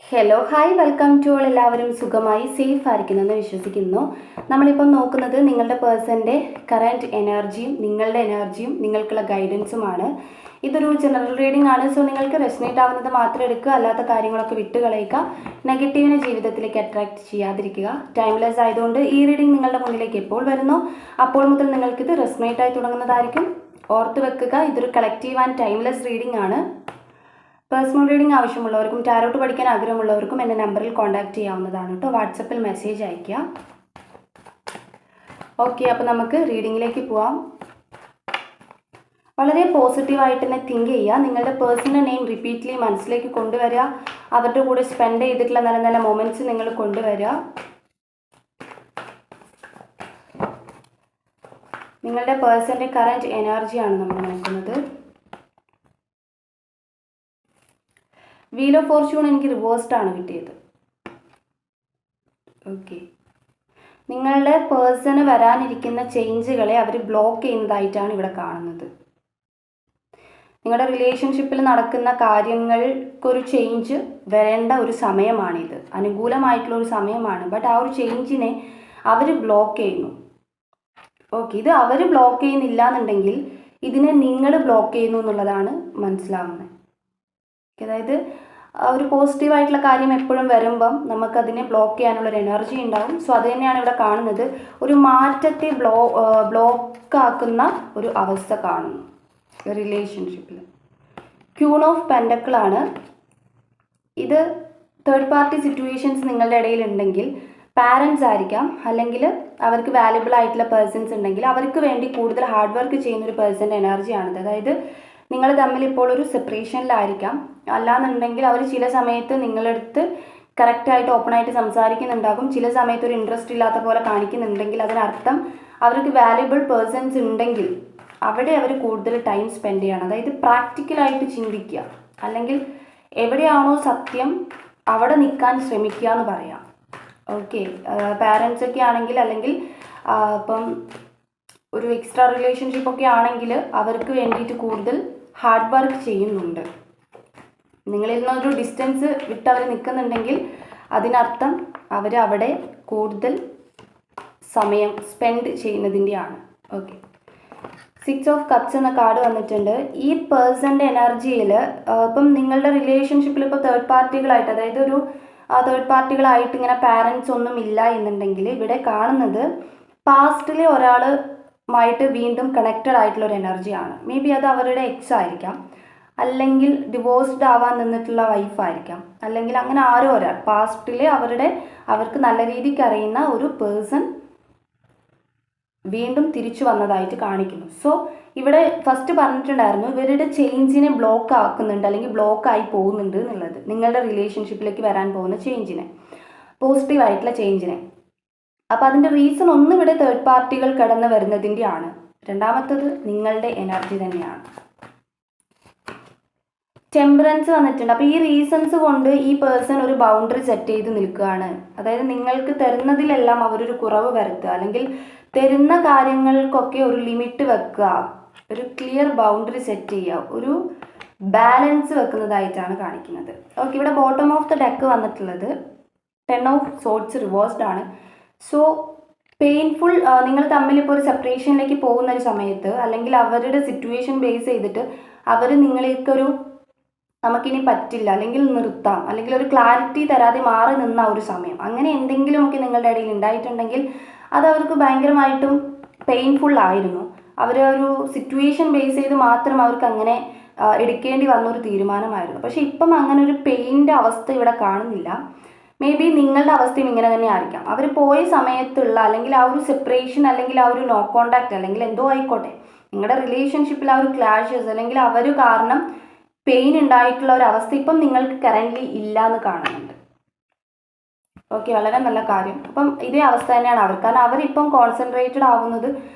Hello hi welcome to all. എല്ലാവരും സുഖമായി safe ആയിരിക്കുന്നെന്ന് വിശ്വസിക്കുന്നു. നമ്മളിപ്പം നോക്കുന്നത് നിങ്ങളുടെ പേഴ്സൻ്റെ കറൻറ്റ് എനർജിയും നിങ്ങൾക്കുള്ള ഗൈഡൻസുമാണ്. ഇതൊരു ജനറൽ റീഡിംഗ് ആണ്. സോ നിങ്ങൾക്ക് റെസനേറ്റ് ആവുന്നത് മാത്രം എടുക്കുക, അല്ലാത്ത കാര്യങ്ങളൊക്കെ വിട്ട് കളയുക. നെഗറ്റീവിനെ ജീവിതത്തിലേക്ക് അട്രാക്റ്റ് ചെയ്യാതിരിക്കുക. ടൈംലെസ് ആയതുകൊണ്ട് ഈ റീഡിംഗ് നിങ്ങളുടെ മുന്നിലേക്ക് എപ്പോൾ വരുന്നോ അപ്പോൾ മുതൽ നിങ്ങൾക്കിത് റെസനേറ്റ് ആയി തുടങ്ങുന്നതായിരിക്കും. ഓർത്ത് വെക്കുക, ഇതൊരു കളക്റ്റീവ് ആൻഡ് ടൈംലെസ് റീഡിംഗ് ആണ്. പേഴ്സണൽ റീഡിംഗ് ആവശ്യമുള്ളവർക്കും ടാരോട്ട് പഠിക്കാൻ ആഗ്രഹമുള്ളവർക്കും എൻ്റെ നമ്പറിൽ കോൺടാക്റ്റ് ചെയ്യാവുന്നതാണ് കേട്ടോ. വാട്സപ്പിൽ മെസ്സേജ് അയയ്ക്കുക. ഓക്കെ, അപ്പോൾ നമുക്ക് റീഡിങ്ങിലേക്ക് പോവാം. വളരെ പോസിറ്റീവായിട്ട് തന്നെ തിങ്ക് ചെയ്യുക. നിങ്ങളുടെ പേഴ്സണൽ നെയിം റിപ്പീറ്റ്ലി മനസ്സിലേക്ക് കൊണ്ടുവരിക. അവരുടെ കൂടെ സ്പെൻഡ് ചെയ്തിട്ടുള്ള നല്ല നല്ല മൊമെൻറ്റ്സ് നിങ്ങൾ കൊണ്ടുവരിക. നിങ്ങളുടെ പേഴ്സൻ്റെ കറൻറ്റ് എനർജിയാണ് നമ്മൾ നോക്കുന്നത്. വീൽ ഓഫ് ഫോർച്യൂൺ എനിക്ക് റിവേഴ്സ്ഡ് ആണ് കിട്ടിയത്. ഓക്കെ, നിങ്ങളുടെ പേഴ്സണ് വരാനിരിക്കുന്ന ചേഞ്ചുകളെ അവർ ബ്ലോക്ക് ചെയ്യുന്നതായിട്ടാണ് ഇവിടെ കാണുന്നത്. നിങ്ങളുടെ റിലേഷൻഷിപ്പിൽ നടക്കുന്ന കാര്യങ്ങൾക്കൊരു ചേഞ്ച് വരേണ്ട ഒരു സമയമാണിത്. അനുകൂലമായിട്ടുള്ള ഒരു സമയമാണ്. ബട്ട് ആ ഒരു ചേഞ്ചിനെ അവർ ബ്ലോക്ക് ചെയ്യുന്നു. ഓക്കെ, ഇത് അവർ ബ്ലോക്ക് ചെയ്യുന്നില്ല എന്നുണ്ടെങ്കിൽ ഇതിനെ നിങ്ങൾ ബ്ലോക്ക് ചെയ്യുന്നു എന്നുള്ളതാണ് മനസ്സിലാവുന്നത്. അതായത് ഒരു പോസിറ്റീവായിട്ടുള്ള കാര്യം എപ്പോഴും വരുമ്പം നമുക്കതിനെ ബ്ലോക്ക് ചെയ്യാനുള്ളൊരു എനർജി ഉണ്ടാവും. സോ അത് തന്നെയാണ് ഇവിടെ കാണുന്നത്. ഒരു മാറ്റത്തെ ബ്ലോക്കാക്കുന്ന ഒരു അവസ്ഥ കാണുന്നു റിലേഷൻഷിപ്പിൽ. ക്യൂൺ ഓഫ് പെൻഡക്കിളാണ് ഇത്. തേർഡ് പാർട്ടി സിറ്റുവേഷൻസ് നിങ്ങളുടെ ഇടയിൽ ഉണ്ടെങ്കിൽ പാരൻസ് ആയിരിക്കാം, അല്ലെങ്കിൽ അവർക്ക് വാല്യുബിൾ ആയിട്ടുള്ള പേഴ്സൺസ് ഉണ്ടെങ്കിൽ അവർക്ക് വേണ്ടി കൂടുതൽ ഹാർഡ് വർക്ക് ചെയ്യുന്ന ഒരു പേഴ്സൻ്റെ എനർജിയാണിത്. അതായത് നിങ്ങൾ തമ്മിൽ ഇപ്പോൾ ഒരു സെപ്പറേഷനിലായിരിക്കാം. അല്ലാന്നുണ്ടെങ്കിൽ അവർ ചില സമയത്ത് നിങ്ങളടുത്ത് കറക്റ്റായിട്ട് ഓപ്പണായിട്ട് സംസാരിക്കുന്നുണ്ടാകും. ചില സമയത്ത് ഒരു ഇൻട്രസ്റ്റ് ഇല്ലാത്ത പോലെ കാണിക്കുന്നുണ്ടെങ്കിൽ അതിനർത്ഥം അവർക്ക് വാല്യുബിൾ പേഴ്സൺസ് ഉണ്ടെങ്കിൽ അവിടെ അവർ കൂടുതൽ ടൈം സ്പെൻഡ് ചെയ്യണം. അതായത് പ്രാക്ടിക്കലായിട്ട് ചിന്തിക്കുക, അല്ലെങ്കിൽ എവിടെയാണോ സത്യം അവിടെ നിൽക്കാൻ ശ്രമിക്കുക എന്ന് പറയാം. ഓക്കെ, പാരൻസൊക്കെ ആണെങ്കിൽ, അല്ലെങ്കിൽ ഇപ്പം ഒരു എക്സ്ട്രാ റിലേഷൻഷിപ്പൊക്കെ ആണെങ്കിൽ അവർക്ക് വേണ്ടിയിട്ട് കൂടുതൽ ഹാർഡ് വർക്ക് ചെയ്യുന്നുണ്ട്. നിങ്ങളിൽ നിന്നൊരു ഡിസ്റ്റൻസ് വിട്ട് അവർ നിൽക്കുന്നുണ്ടെങ്കിൽ അതിനർത്ഥം അവർ അവിടെ കൂടുതൽ സമയം സ്പെൻഡ് ചെയ്യുന്നതിൻ്റെയാണ്. ഓക്കെ, 6 ഓഫ് കപ്സ് എന്ന കാർഡ് വന്നിട്ടുണ്ട്. ഈ പേഴ്സൻ്റെ എനർജിയിൽ ഇപ്പം നിങ്ങളുടെ റിലേഷൻഷിപ്പിൽ ഇപ്പോൾ തേർഡ് പാർട്ടികളായിട്ട്, അതായത് ഒരു തേർഡ് പാർട്ടികളായിട്ട് ഇങ്ങനെ പാരൻസ് ഒന്നും ഇല്ല എന്നുണ്ടെങ്കിൽ ഇവിടെ കാണുന്നത് പാസ്റ്റിലെ ഒരാളുമായിട്ട് വീണ്ടും കണക്റ്റഡ് ആയിട്ടുള്ളൊരു എനർജിയാണ്. മേ ബി അത് അവരുടെ എക്സ് ആയിരിക്കാം, അല്ലെങ്കിൽ ഡിവോഴ്സ്ഡ് ആവാൻ നിന്നിട്ടുള്ള വൈഫായിരിക്കാം, അല്ലെങ്കിൽ അങ്ങനെ ആരോ ഒരാൾ പാസ്റ്റിലെ അവർക്ക് നല്ല രീതിക്ക് അറിയുന്ന ഒരു പേഴ്സൺ വീണ്ടും തിരിച്ചു വന്നതായിട്ട് കാണിക്കുന്നു. സോ ഇവിടെ ഫസ്റ്റ് പറഞ്ഞിട്ടുണ്ടായിരുന്നു ഇവരുടെ ചേഞ്ചിനെ ബ്ലോക്ക് ആക്കുന്നുണ്ട്, അല്ലെങ്കിൽ ബ്ലോക്കായി പോകുന്നുണ്ട് എന്നുള്ളത്. നിങ്ങളുടെ റിലേഷൻഷിപ്പിലേക്ക് വരാൻ പോകുന്ന ചേഞ്ചിനെ, പോസിറ്റീവായിട്ടുള്ള ചേഞ്ചിനെ. അപ്പോൾ അതിൻ്റെ റീസൺ ഒന്ന് ഇവിടെ തേർഡ് പാർട്ടികൾ കടന്നു വരുന്നതിൻ്റെയാണ്. രണ്ടാമത്തത് നിങ്ങളുടെ എനർജി തന്നെയാണ്. ടെമ്പറൻസ് വന്നിട്ടുണ്ട്. അപ്പോൾ ഈ റീസൺസ് കൊണ്ട് ഈ പേഴ്സൺ ഒരു ബൗണ്ടറി സെറ്റ് ചെയ്ത് നിൽക്കുകയാണ്. അതായത് നിങ്ങൾക്ക് തരുന്നതിലെല്ലാം അവരൊരു കുറവ് വരുത്തുക, അല്ലെങ്കിൽ തരുന്ന കാര്യങ്ങൾക്കൊക്കെ ഒരു ലിമിറ്റ് വെക്കുക, ഒരു ക്ലിയർ ബൗണ്ടറി സെറ്റ് ചെയ്യുക, ഒരു ബാലൻസ് വെക്കുന്നതായിട്ടാണ് കാണിക്കുന്നത്. ഓക്കെ, ഇവിടെ ബോട്ടം ഓഫ് ദ ഡെക്ക് വന്നിട്ടുള്ളത് 10 ഓഫ് സോർട്സ് റിവേഴ്സ്ഡ് ആണ്. സോ പെയിൻഫുൾ, നിങ്ങൾ തമ്മിൽ ഇപ്പോൾ ഒരു സെപ്പറേഷനിലേക്ക് പോകുന്ന ഒരു സമയത്ത്, അല്ലെങ്കിൽ അവരുടെ സിറ്റുവേഷൻ ബേസ് ചെയ്തിട്ട് അവർ നിങ്ങളേക്കൊരു നമുക്കിനി പറ്റില്ല, അല്ലെങ്കിൽ നിർത്താം, അല്ലെങ്കിൽ ഒരു ക്ലാരിറ്റി തരാതെ മാറി നിന്ന ഒരു സമയം, അങ്ങനെ എന്തെങ്കിലുമൊക്കെ നിങ്ങളുടെ ഇടയിൽ ഉണ്ടായിട്ടുണ്ടെങ്കിൽ അത് അവർക്ക് ഭയങ്കരമായിട്ടും പെയിൻഫുൾ ആയിരുന്നു. അവരൊരു സിറ്റുവേഷൻ ബേസ് ചെയ്ത് മാത്രം അവർക്ക് അങ്ങനെ എടുക്കേണ്ടി വന്നൊരു തീരുമാനമായിരുന്നു. പക്ഷെ ഇപ്പം അങ്ങനെ ഒരു പെയിൻ്റെ അവസ്ഥ ഇവിടെ കാണുന്നില്ല. മേ ബി നിങ്ങളുടെ അവസ്ഥയും ഇങ്ങനെ തന്നെ ആയിരിക്കാം. അവർ പോയ സമയത്തുള്ള, അല്ലെങ്കിൽ ആ ഒരു സെപ്പറേഷൻ, അല്ലെങ്കിൽ ആ ഒരു നോ കോണ്ടാക്ട്, അല്ലെങ്കിൽ എന്തോ ആയിക്കോട്ടെ, നിങ്ങളുടെ റിലേഷൻഷിപ്പിൽ ആ ഒരു ക്ലാഷസ്, അല്ലെങ്കിൽ അവർ കാരണം പെയിൻ ഉണ്ടായിട്ടുള്ള ഒരു അവസ്ഥ ഇപ്പം നിങ്ങൾക്ക് കറൻ്റ്ലി ഇല്ല എന്ന് കാണുന്നുണ്ട്. ഓക്കെ, വളരെ നല്ല കാര്യം. അപ്പം ഇതേ അവസ്ഥ തന്നെയാണ് അവർ. കാരണം അവരിപ്പം കോൺസെൻട്രേറ്റഡ് ആവുന്നത്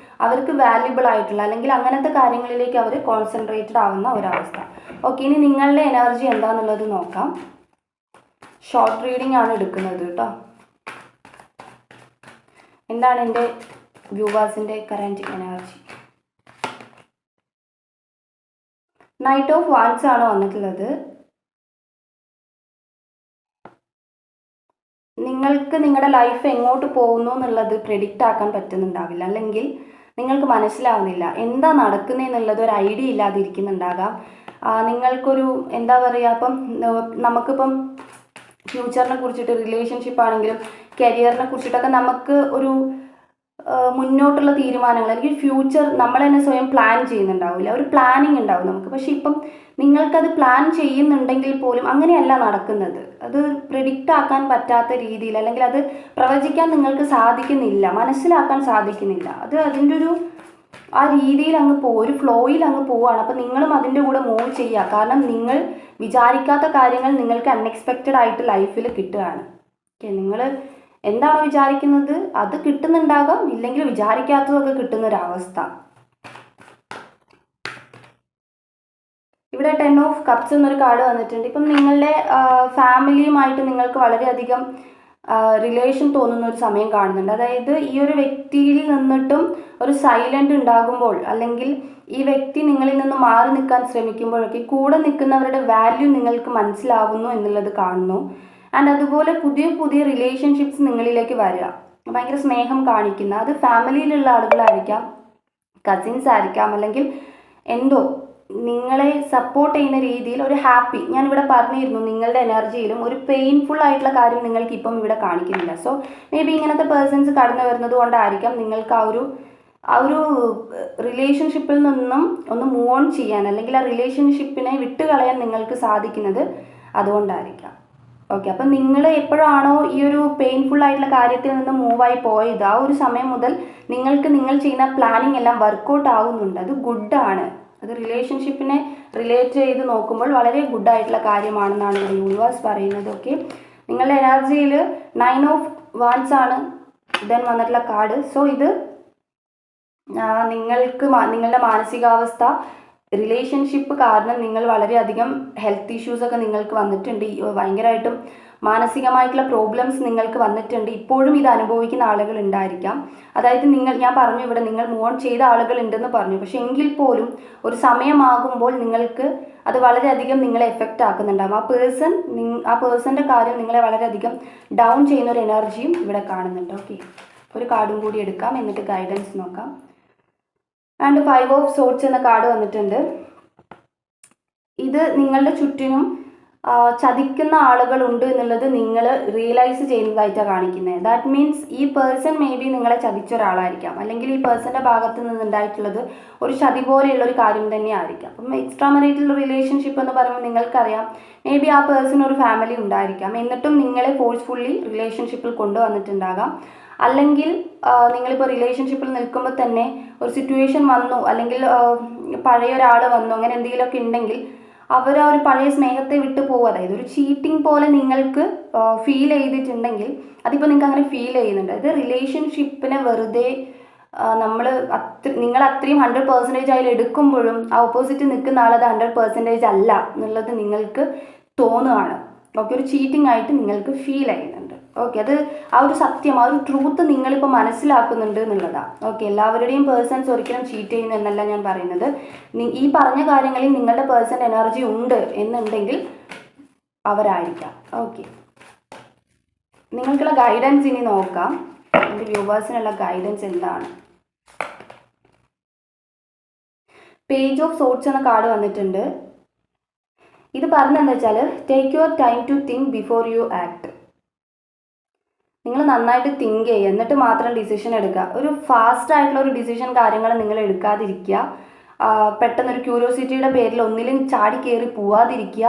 അവർക്ക് വാല്യുബിൾ ആയിട്ടുള്ള, അല്ലെങ്കിൽ അങ്ങനത്തെ കാര്യങ്ങളിലേക്ക് അവർ കോൺസെൻട്രേറ്റഡ് ആവുന്ന ഒരവസ്ഥ. ഓക്കെ, ഇനി നിങ്ങളുടെ എനർജി എന്താണെന്നുള്ളത് നോക്കാം. ഷോർട്ട് റീഡിംഗ് ആണ് എടുക്കുന്നത് കേട്ടോ. എന്താണ് എൻ്റെ വ്യൂവേഴ്സിൻ്റെ current energy? Knight of wands ആണ് വന്നിട്ടുള്ളത്. നിങ്ങൾക്ക് നിങ്ങളുടെ ലൈഫ് എങ്ങോട്ട് പോകുന്നു എന്നുള്ളത് പ്രെഡിക്റ്റ് ആക്കാൻ പറ്റുന്നുണ്ടാവില്ല, അല്ലെങ്കിൽ നിങ്ങൾക്ക് മനസ്സിലാവുന്നില്ല എന്താ നടക്കുന്നതെന്നുള്ളത് ഒരു ഐഡിയ ഇല്ലാതിരിക്കുന്നുണ്ടാകാം. നിങ്ങൾക്കൊരു എന്താ പറയുക, ഇപ്പം നമുക്കിപ്പം ഫ്യൂച്ചറിനെ കുറിച്ചിട്ട്, റിലേഷൻഷിപ്പ് ആണെങ്കിലും കരിയറിനെ കുറിച്ചിട്ടൊക്കെ നമുക്ക് ഒരു മുന്നോട്ടുള്ള തീരുമാനങ്ങൾ, അല്ലെങ്കിൽ ഫ്യൂച്ചർ നമ്മൾ തന്നെ സ്വയം പ്ലാൻ ചെയ്യുന്നുണ്ടാവില്ല, ഒരു പ്ലാനിങ് ഉണ്ടാവും നമുക്ക്. പക്ഷെ ഇപ്പം നിങ്ങൾക്കത് പ്ലാൻ ചെയ്യുന്നുണ്ടെങ്കിൽ പോലും അങ്ങനെയല്ല നടക്കുന്നത്. അത് പ്രെഡിക്റ്റ് ആക്കാൻ പറ്റാത്ത രീതിയിൽ, അല്ലെങ്കിൽ അത് പ്രവചിക്കാൻ നിങ്ങൾക്ക് സാധിക്കുന്നില്ല, മനസ്സിലാക്കാൻ സാധിക്കുന്നില്ല. അത് അതിൻ്റെ ഒരു ആ രീതിയിൽ അങ്ങ് ഒരു ഫ്ലോയിൽ അങ്ങ് പോവുകയാണ്. അപ്പം നിങ്ങളും അതിൻ്റെ കൂടെ മൂവ് ചെയ്യുക. കാരണം നിങ്ങൾ വിചാരിക്കാത്ത കാര്യങ്ങൾ നിങ്ങൾക്ക് അൺഎക്സ്പെക്റ്റഡ് ആയിട്ട് ലൈഫിൽ കിട്ടുകയാണ്. ഓക്കെ, നിങ്ങൾ എന്താണോ വിചാരിക്കുന്നത് അത് കിട്ടുന്നുണ്ടാകാം, ഇല്ലെങ്കിൽ വിചാരിക്കാത്തതൊക്കെ കിട്ടുന്നൊരവസ്ഥ. ഇവിടെ 10 ഓഫ് കപ്സ് എന്നൊരു കാർഡ് വന്നിട്ടുണ്ട്. ഇപ്പം നിങ്ങളുടെ ഫാമിലിയുമായിട്ട് നിങ്ങൾക്ക് വളരെയധികം റിലേഷൻ തോന്നുന്ന ഒരു സമയം കാണുന്നുണ്ട്. അതായത് ഈ ഒരു വ്യക്തിയിൽ നിന്നിട്ടും ഒരു സൈലൻ്റ് ഉണ്ടാകുമ്പോൾ, അല്ലെങ്കിൽ ഈ വ്യക്തി നിങ്ങളിൽ നിന്ന് മാറി നിൽക്കാൻ ശ്രമിക്കുമ്പോഴൊക്കെ കൂടെ നിൽക്കുന്നവരുടെ വാല്യൂ നിങ്ങൾക്ക് മനസ്സിലാവുന്നു എന്നുള്ളത് കാണുന്നു. ആൻഡ് അതുപോലെ പുതിയ പുതിയ റിലേഷൻഷിപ്സ് നിങ്ങളിലേക്ക് വരിക, ഭയങ്കര സ്നേഹം കാണിക്കുന്ന, അത് ഫാമിലിയിലുള്ള ആളുകളായിരിക്കാം, കസിൻസ് ആയിരിക്കാം, അല്ലെങ്കിൽ എന്തോ നിങ്ങളെ സപ്പോർട്ട് ചെയ്യുന്ന രീതിയിൽ ഒരു ഹാപ്പി. ഞാനിവിടെ പറഞ്ഞിരുന്നു, നിങ്ങളുടെ എനർജിയിലും ഒരു പെയിൻഫുൾ ആയിട്ടുള്ള കാര്യം നിങ്ങൾക്ക് ഇപ്പം ഇവിടെ കാണിക്കുന്നില്ല. സോ മേ ബി ഇങ്ങനത്തെ പേഴ്സൺസ് കടന്നു വരുന്നത് കൊണ്ടായിരിക്കാം നിങ്ങൾക്ക് ആ ഒരു റിലേഷൻഷിപ്പിൽ നിന്നും ഒന്ന് മൂവ് ഓൺ ചെയ്യാൻ, അല്ലെങ്കിൽ ആ റിലേഷൻഷിപ്പിനെ വിട്ടുകളയാൻ നിങ്ങൾക്ക് സാധിക്കുന്നത് അതുകൊണ്ടായിരിക്കാം. ഓക്കെ, അപ്പം നിങ്ങൾ എപ്പോഴാണോ ഈ ഒരു പെയിൻഫുൾ ആയിട്ടുള്ള കാര്യത്തിൽ നിന്ന് മൂവായി പോയത്, ആ ഒരു സമയം മുതൽ നിങ്ങൾ ചെയ്യുന്ന പ്ലാനിങ് എല്ലാം വർക്കൗട്ട് ആവുന്നുണ്ട്. അത് ഗുഡാണ്. അത് റിലേഷൻഷിപ്പിനെ റിലേറ്റ് ചെയ്ത് നോക്കുമ്പോൾ വളരെ ഗുഡായിട്ടുള്ള കാര്യമാണെന്നാണ് ഇവിടെ യൂണിവേഴ്സ് പറയുന്നത്. ഓക്കെ, നിങ്ങളുടെ എനർജിയിൽ 9 ഓഫ് വാൻസ് ആണ് ദെൻ വന്നിട്ടുള്ള കാർഡ്. സോ ഇത് നിങ്ങളുടെ മാനസികാവസ്ഥ, റിലേഷൻഷിപ്പ് കാരണം നിങ്ങൾ വളരെയധികം ഹെൽത്ത് ഇഷ്യൂസൊക്കെ നിങ്ങൾക്ക് വന്നിട്ടുണ്ട്. ഭയങ്കരമായിട്ടും മാനസികമായിട്ടുള്ള പ്രോബ്ലംസ് നിങ്ങൾക്ക് വന്നിട്ടുണ്ട്. ഇപ്പോഴും ഇത് അനുഭവിക്കുന്ന ആളുകൾ ഉണ്ടായിരിക്കാം. അതായത് ഞാൻ പറഞ്ഞു ഇവിടെ നിങ്ങൾ മൂവ് ഓൺ ചെയ്ത ആളുകൾ ഉണ്ടെന്ന് പറഞ്ഞു. പക്ഷെ എങ്കിൽ പോലും ഒരു സമയമാകുമ്പോൾ നിങ്ങൾക്ക് അത് വളരെയധികം നിങ്ങളെ എഫക്റ്റ് ആക്കുന്നുണ്ടാകും. ആ പേഴ്സൻ്റെ കാര്യം നിങ്ങളെ വളരെയധികം ഡൗൺ ചെയ്യുന്ന ഒരു എനർജിയും ഇവിടെ കാണുന്നുണ്ട്. ഓക്കെ, ഒരു കാർഡും കൂടി എടുക്കാം, എന്നിട്ട് ഗൈഡൻസ് നോക്കാം. ആൻഡ് 5 ഓഫ് സോർട്സ് എന്ന കാർഡ് വന്നിട്ടുണ്ട്. ഇത് നിങ്ങളുടെ ചുറ്റിനും ചതിക്കുന്ന ആളുകളുണ്ട് എന്നുള്ളത് നിങ്ങൾ റിയലൈസ് ചെയ്യുന്നതായിട്ടാണ് കാണിക്കുന്നത്. ദാറ്റ് മീൻസ് ഈ പേഴ്സൺ മേ ബി നിങ്ങളെ ചതിച്ച ഒരാളായിരിക്കാം, അല്ലെങ്കിൽ ഈ പേഴ്സൻ്റെ ഭാഗത്ത് നിന്നുണ്ടായിട്ടുള്ളത് ഒരു ചതി പോലെയുള്ള ഒരു കാര്യം തന്നെ ആയിരിക്കാം. അപ്പം എക്സ്ട്രാ മറിറ്റൽ റിലേഷൻഷിപ്പ് എന്ന് പറയുമ്പോൾ നിങ്ങൾക്കറിയാം, മേ ബി ആ പേഴ്സൺ ഒരു ഫാമിലി ഉണ്ടായിരിക്കാം, എന്നിട്ടും നിങ്ങളെ ഫോഴ്സ്ഫുള്ളി റിലേഷൻഷിപ്പിൽ കൊണ്ടുവന്നിട്ടുണ്ടാകാം. അല്ലെങ്കിൽ നിങ്ങളിപ്പോൾ റിലേഷൻഷിപ്പിൽ നിൽക്കുമ്പോൾ തന്നെ ഒരു സിറ്റുവേഷൻ വന്നു, അല്ലെങ്കിൽ പഴയ ഒരാൾ വന്നു, അങ്ങനെ എന്തെങ്കിലുമൊക്കെ ഉണ്ടെങ്കിൽ അവർ ആ ഒരു പഴയ സ്നേഹത്തെ വിട്ടു പോകും. അതായത് ഒരു ചീറ്റിംഗ് പോലെ നിങ്ങൾക്ക് ഫീൽ ചെയ്തിട്ടുണ്ടെങ്കിൽ അതിപ്പോൾ നിങ്ങൾക്ക് അങ്ങനെ ഫീൽ ചെയ്യുന്നുണ്ട്. അത് റിലേഷൻഷിപ്പിനെ വെറുതെ നിങ്ങൾ അത്രയും 100% അതിൽ എടുക്കുമ്പോഴും ആ ഓപ്പോസിറ്റ് നിൽക്കുന്ന ആളത് 100% അല്ല എന്നുള്ളത് നിങ്ങൾക്ക് തോന്നുകയാണ്. ഓക്കെ, ഒരു ചീറ്റിംഗ് ആയിട്ട് നിങ്ങൾക്ക് ഫീൽ ചെയ്യുന്നുണ്ട്. ഓക്കെ, അത് ആ ഒരു സത്യം, ആ ഒരു ട്രൂത്ത് നിങ്ങളിപ്പോൾ മനസ്സിലാക്കുന്നുണ്ട് എന്നുള്ളതാണ്. ഓക്കെ, എല്ലാവരുടെയും പേഴ്സൺസ് ഒരിക്കലും ചീറ്റ് ചെയ്യുന്നു എന്നല്ല ഞാൻ പറയുന്നത്. ഈ പറഞ്ഞ കാര്യങ്ങളിൽ നിങ്ങളുടെ പേഴ്സൺ എനർജി ഉണ്ട് എന്നുണ്ടെങ്കിൽ അവരായിരിക്കാം. ഓക്കെ, നിങ്ങൾക്കുള്ള ഗൈഡൻസ് ഇനി നോക്കാം. എൻ്റെ വ്യൂവേഴ്സിനുള്ള ഗൈഡൻസ് എന്താണ്? പേജ് ഓഫ് സോർട്സ് എന്ന കാർഡ് വന്നിട്ടുണ്ട്. ഇത് പറഞ്ഞെന്താ വെച്ചാൽ, take your time to think before you act. നിങ്ങൾ നന്നായിട്ട് തിങ്ക് ചെയ്യുക, എന്നിട്ട് മാത്രം ഡിസിഷൻ എടുക്കുക. ഒരു ഫാസ്റ്റ് ആയിട്ടുള്ള ഒരു ഡിസിഷൻ കാര്യങ്ങൾ നിങ്ങൾ എടുക്കാതിരിക്കുക. പെട്ടെന്നൊരു ക്യൂരിയോസിറ്റിയുടെ പേരിൽ ഒന്നിലും ചാടി കയറി പോവാതിരിക്കുക.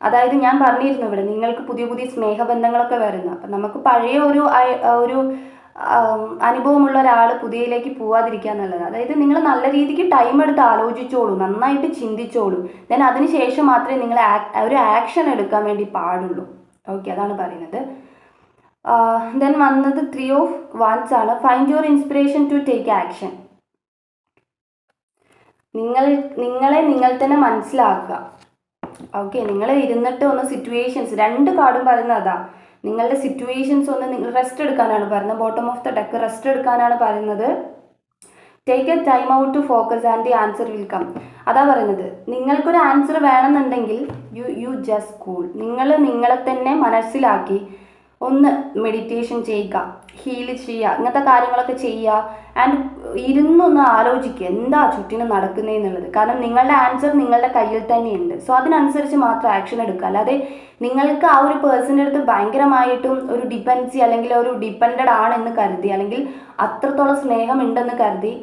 അതായത് ഞാൻ പറഞ്ഞിരുന്നു ഇവിടെ നിങ്ങൾക്ക് പുതിയ പുതിയ സ്നേഹബന്ധങ്ങളൊക്കെ വരുന്നു. അപ്പം നമുക്ക് പഴയ ഒരു അനുഭവമുള്ള ഒരാൾ പുതിയതിലേക്ക് പോവാതിരിക്കുക എന്നുള്ളത്. അതായത് നിങ്ങൾ നല്ല രീതിക്ക് ടൈം എടുത്ത് ആലോചിച്ചോളൂ, നന്നായിട്ട് ചിന്തിച്ചോളൂ. ദെൻ അതിന് ശേഷം മാത്രമേ നിങ്ങൾ ഒരു ആക്ഷൻ എടുക്കാൻ വേണ്ടി പാടുള്ളൂ. ഓക്കെ, അതാണ് പറയുന്നത്. ദെൻ വന്നത് 3 ഓഫ് വാൻസ് ആണ്. Find your inspiration to take action. നിങ്ങൾ തന്നെ മനസ്സിലാക്കുക. ഓക്കെ, നിങ്ങൾ ഇരുന്നിട്ട് ഒന്ന് സിറ്റുവേഷൻസ്, 2 കാർഡും പറയുന്നത് അതാ, നിങ്ങളുടെ സിറ്റുവേഷൻസ് ഒന്ന് നിങ്ങൾ റെസ്റ്റ് എടുക്കാനാണ് പറയുന്നത്. Bottom of the deck rest എടുക്കാനാണ് പറയുന്നത്. Take a time out to focus and the answer will come. അതാ പറയുന്നത്, നിങ്ങൾക്കൊരു ആൻസർ വേണമെന്നുണ്ടെങ്കിൽ യു ജസ്റ്റ് കൂൾ. നിങ്ങളെ തന്നെ മനസ്സിലാക്കി ഒന്ന് മെഡിറ്റേഷൻ ചെയ്യുക, ഹീൽ ചെയ്യുക, ഇങ്ങനത്തെ കാര്യങ്ങളൊക്കെ ചെയ്യുക. ആൻഡ് ഇരുന്നൊന്ന് ആലോചിക്കുക എന്താ ചുറ്റിനും നടക്കുന്നതെന്നുള്ളത്. കാരണം നിങ്ങളുടെ ആൻസർ നിങ്ങളുടെ കയ്യിൽ തന്നെയുണ്ട്. സോ അതിനനുസരിച്ച് മാത്രം ആക്ഷൻ എടുക്കുക. അല്ലാതെ നിങ്ങൾക്ക് ആ ഒരു പേഴ്സൻ്റെ അടുത്ത് ഭയങ്കരമായിട്ടും ഒരു ഡിപ്പെൻസി അല്ലെങ്കിൽ ഒരു ഡിപ്പെൻഡഡ് ആണെന്ന് കരുതി, അല്ലെങ്കിൽ അത്രത്തോളം സ്നേഹം ഉണ്ടെന്ന് കരുതി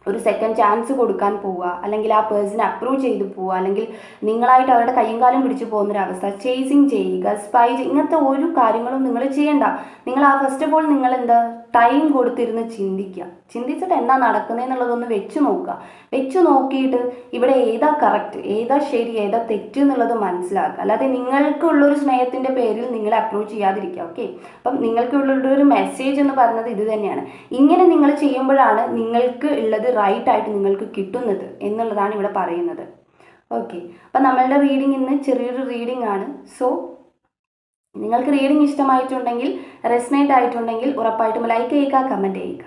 ഒരു സെക്കൻഡ് ചാൻസ് കൊടുക്കാൻ പോവുക, അല്ലെങ്കിൽ ആ പേഴ്സണെ അപ്രൂവ് ചെയ്ത് പോവുക, അല്ലെങ്കിൽ നിങ്ങളായിട്ട് അവരുടെ കയ്യും കാലും പിടിച്ച് പോകുന്നൊരവസ്ഥ, ചേസിങ് ചെയ്യുക, സ്പൈ ചെയ്യുക, ഇങ്ങനത്തെ ഒരു കാര്യങ്ങളും നിങ്ങൾ ചെയ്യണ്ട. നിങ്ങൾ ആ ഫസ്റ്റ് ഓഫ് ഓൾ നിങ്ങൾ എന്താ ടൈം കൊടുത്തിരുന്ന് ചിന്തിക്കുക. ചിന്തിച്ചിട്ട് എന്താ നടക്കുന്നതെന്നുള്ളതൊന്ന് വെച്ച് നോക്കുക. വെച്ച് നോക്കിയിട്ട് ഇവിടെ ഏതാ കറക്റ്റ്, ഏതാ ശരി, ഏതാ തെറ്റ് എന്നുള്ളത് മനസ്സിലാക്കുക. അല്ലാതെ നിങ്ങൾക്കുള്ളൊരു സ്നേഹത്തിൻ്റെ പേരിൽ നിങ്ങളെ അപ്രൂവ് ചെയ്യാതിരിക്കുക. ഓക്കെ, അപ്പം നിങ്ങൾക്കുള്ളൊരു മെസ്സേജ് എന്ന് പറയുന്നത് ഇത് തന്നെയാണ്. ഇങ്ങനെ നിങ്ങൾ ചെയ്യുമ്പോഴാണ് നിങ്ങൾക്ക് ഉള്ളത് റൈറ്റ് ആയിട്ട് നിങ്ങൾക്ക് കിട്ടുന്നത് എന്നുള്ളതാണ് ഇവിടെ പറയുന്നത്. ഓക്കെ, അപ്പം നമ്മളുടെ റീഡിംഗ് ഇന്ന് ചെറിയൊരു റീഡിംഗ് ആണ്. സോ നിങ്ങൾക്ക് റീഡിംഗ് ഇഷ്ടമായിട്ടുണ്ടെങ്കിൽ, റെസനേറ്റ് ആയിട്ടുണ്ടെങ്കിൽ ഉറപ്പായിട്ടും ലൈക്ക് ചെയ്യുക, കമൻറ്റ് ചെയ്യുക.